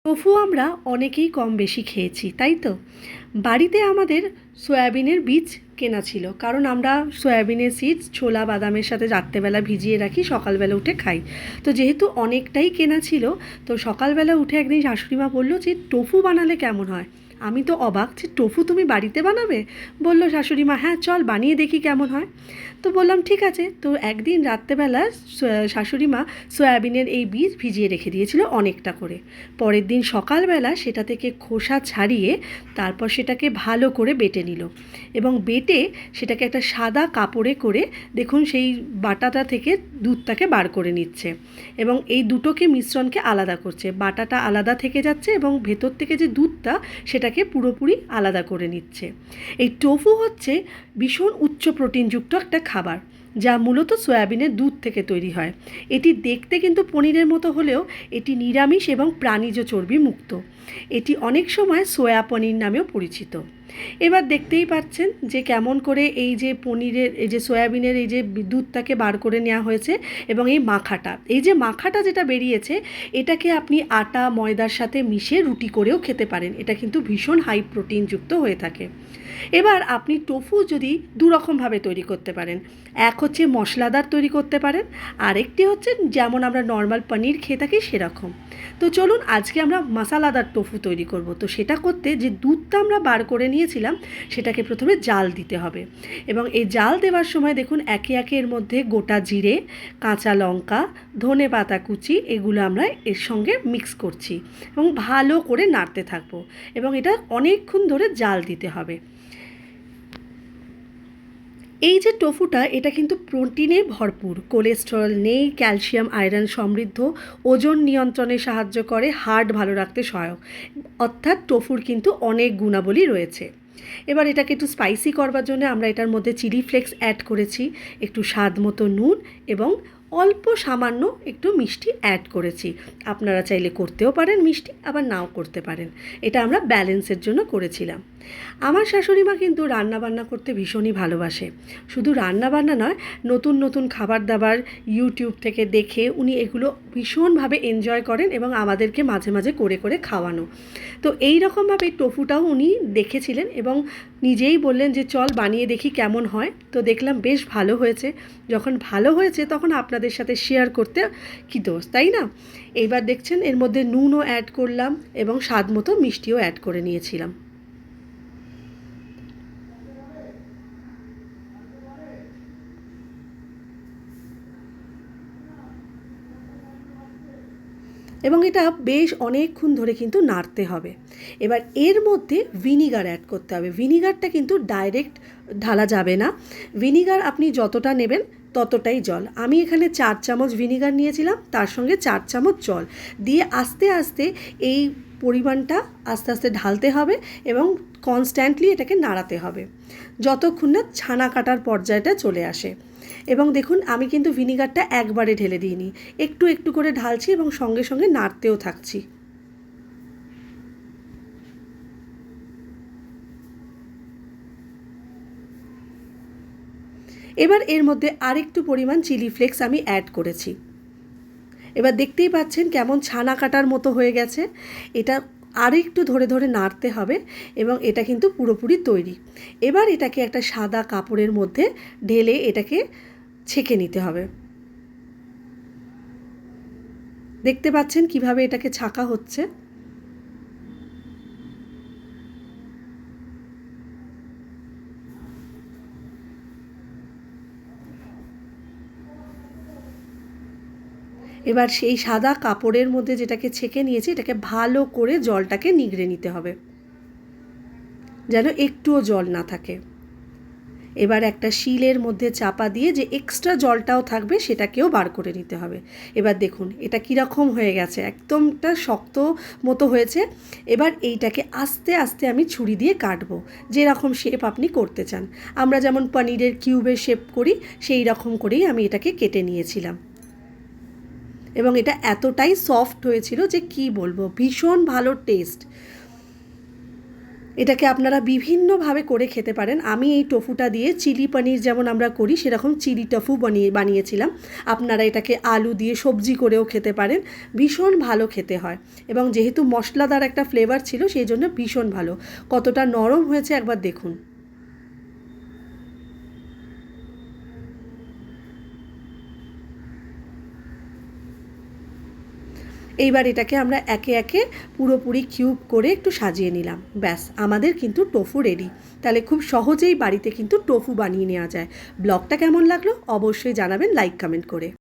Tofu আমরা অনেকেই কম বেশি খেয়েছি, তাই তো? বাড়িতে আমাদের সয়াবিনের বীজ কেনা ছিল, কারণ আমরা সয়াবিনের সিডস ছোলা বাদামের সাথে রাত্রেবেলা ভিজিয়ে রাখি, সকালবেলা উঠে খাই। তো যেহেতু অনেকটাই কেনা ছিল, তো সকালবেলা উঠে একদিন শাশুড়িমা বলল যে টোফু বানালে কেমন হয়। আমি তো অবাক যে টোফু তুমি বাড়িতে বানাবে। বলল শাশুড়িমা, হ্যাঁ চল বানিয়ে দেখি কেমন হয়। তো বললাম ঠিক আছে। তো একদিন রাত্রেবেলা শাশুড়িমা সয়াবিনের এই বীজ ভিজিয়ে রেখে দিয়েছিল অনেকটা করে। পরের দিন সকালবেলা সেটা থেকে খোসা ছাড়িয়ে তারপর সেটাকে ভালো করে বেটে নিল, এবং বেটে সেটাকে একটা সাদা কাপড়ে করে দেখুন সেই বাটাটা থেকে দুধটাকে বার করে নিচ্ছে, এবং এই দুটোকে মিশ্রণকে আলাদা করছে। বাটাটা আলাদা থেকে যাচ্ছে এবং ভেতর থেকে যে দুধটা সেটাকে পুরোপুরি আলাদা করে নিচ্ছে। এই টোফু হচ্ছে ভীষণ উচ্চ প্রোটিনযুক্ত একটা খাবার, যা মূলত সয়াবিনের দুধ থেকে তৈরি হয়। এটি দেখতে কিন্তু পনিরের মতো হলেও এটি নিরামিষ এবং প্রাণীজ চর্বি মুক্ত। এটি অনেক সময় সয়া পনির নামেও পরিচিত। এবার দেখতেই পাচ্ছেন যে কেমন করে এই যে পনিরের এই যে সয়াবিনের এই যে দুধটাকে বার করে নেওয়া হয়েছে, এবং এই যে মাখাটা যেটা বেরিয়েছে, এটাকে আপনি আটা ময়দার সাথে মিশিয়ে রুটি করেও খেতে পারেন। এটা কিন্তু ভীষণ হাই প্রোটিনযুক্ত হয়ে থাকে। এবার আপনি টোফু যদি দুরকমভাবে তৈরি করতে পারেন। এক হচ্ছে মশলাদার তৈরি করতে পারেন, আরেকটি হচ্ছে যেমন আমরা নর্মাল পনির খেয়ে থাকি সেরকম। তো চলুন আজকে আমরা মশলাদার টোফু তৈরি করব। তো সেটা করতে যে দুধটা আমরা বার করে নিয়েছিলাম সেটাকে প্রথমে জাল দিতে হবে, এবং এই জাল দেওয়ার সময় দেখুন একে একে এর মধ্যে গোটা জিরে, কাঁচা লঙ্কা, ধনে পাতা কুচি এগুলো আমরা এর সঙ্গে মিক্স করছি, এবং ভালো করে নাড়তে থাকবো, এবং এটা অনেকক্ষণ ধরে জাল দিতে হবে। এই যে টোফুটা, এটা কিন্তু প্রোটিনে ভরপুর, কোলেস্টেরল নেই, ক্যালসিয়াম আয়রন সমৃদ্ধ, ওজন নিয়ন্ত্রণে সাহায্য করে, হার্ট ভালো রাখতে সহায়ক। অর্থাৎ টোফুর কিন্তু অনেক গুণাবলী রয়েছে। এবার এটাকে একটু স্পাইসি করবার জন্য আমরা এটার মধ্যে চিলি ফ্লেক্স অ্যাড করেছি, একটু স্বাদ মতো নুন, এবং অল্প সামান্য একটু মিষ্টি অ্যাড করেছি। আপনারা চাইলে করতেও পারেন মিষ্টি, আবার নাও করতে পারেন। এটা আমরা ব্যালেন্সের জন্য করেছিলাম। আমার শাশুড়িমা কিন্তু রান্নাবান্না করতে ভীষণই ভালোবাসে। শুধু রান্নাবান্না নয়, নতুন নতুন খাবার দাবার ইউটিউব থেকে দেখে উনি এগুলো ভীষণভাবে এনজয় করেন, এবং আমাদেরকে মাঝে মাঝে করে করে খাওয়ানো। তো এই রকমভাবে টোফুটাও উনি দেখেছিলেন এবং নিজেই বললেন যে চল বানিয়ে দেখি কেমন হয়। তো দেখলাম বেশ ভালো হয়েছে। যখন ভালো হয়েছে তখন আপনাদের সাথে শেয়ার করতে কি দোষ, তাই না? এইবার দেখছেন এর মধ্যে নুনও অ্যাড করলাম, এবং স্বাদ মতো মিষ্টিও অ্যাড করে নিয়েছিলাম। এবং এটা বেশ অনেকক্ষণ ধরে কিন্তু নাড়তে হবে। এবার এর মধ্যে ভিনিগার অ্যাড করতে হবে। ভিনিগারটা কিন্তু ডাইরেক্ট ঢালা যাবে না। ভিনিগার আপনি যতটা নেবেন ততটাই জল। আমি এখানে 4 চামচ ভিনিগার নিয়েছিলাম, তার সঙ্গে 4 চামচ জল দিয়ে আস্তে আস্তে এই পরিমাণটা আস্তে আস্তে ঢালতে হবে, এবং কনস্ট্যান্টলি এটাকে নাড়াতে হবে যতক্ষণ না ছানা কাটার পর্যায়টা চলে আসে। এবং দেখুন আমি কিন্তু ভিনিগারটা একবারে ঢেলে দিইনি, একটু একটু করে ঢালছি এবং সঙ্গে সঙ্গে নাড়তেও থাকছি। এবার এর মধ্যে আরেকটু পরিমাণ চিলি ফ্লেক্স আমি অ্যাড করেছি। এবার দেখতেই পাচ্ছেন কেমন ছানা কাটার মতো হয়ে গেছে। এটা আরেকটু ধরে ধরে নাড়তে হবে, এবং এটা কিন্তু পুরোপুরি তৈরি। এবার এটাকে একটা সাদা কাপড়ের মধ্যে ঢেলে এটাকে ছেঁকে নিতে হবে। দেখতে পাচ্ছেন কিভাবে এটাকে ছাঁকা হচ্ছে। এবার সেই সাদা কাপড়ের মধ্যে যেটাকে ছেঁকে নিয়েছি এটাকে ভালো করে জলটাকে নিগড়ে নিতে হবে, যেন একটুও জল না থাকে। এবার একটা শিলের মধ্যে চাপা দিয়ে যে এক্সট্রা জলটাও থাকবে সেটাকেও বার করে নিতে হবে। এবার দেখুন এটা কীরকম হয়ে গেছে, একদমটা শক্ত মতো হয়েছে। এবার এইটাকে আস্তে আস্তে আমি ছুরি দিয়ে কাটবো, যেরকম শেপ আপনি করতে চান। আমরা যেমন পনিরের কিউবের শেপ করি সেই রকম করেই আমি এটাকে কেটে নিয়েছিলাম, এবং এটা এতটাই সফট হয়েছিল যে কি বলবো, ভীষণ ভালো টেস্ট। এটাকে আপনারা বিভিন্নভাবে করে খেতে পারেন। আমি এই টোফুটা দিয়ে চিলি পনির যেমন আমরা করি সেরকম চিলি টোফু বানিয়েছিলাম। আপনারা এটাকে আলু দিয়ে সবজি করেও খেতে পারেন, ভীষণ ভালো খেতে হয়। এবং যেহেতু মশলাদার একটা ফ্লেভার ছিল সেই জন্য ভীষণ ভালো। কতটা নরম হয়েছে একবার দেখুন। এইবার এটাকে আমরা একে একে পুরোপুরি কিউব করে একটু সাজিয়ে নিলাম। ব্যাস, আমাদের কিন্তু টোফু রেডি। তাহলে খুব সহজেই বাড়িতে কিন্তু টোফু বানিয়ে নেওয়া যায়। ব্লগটা কেমন লাগলো অবশ্যই জানাবেন লাইক কমেন্ট করে।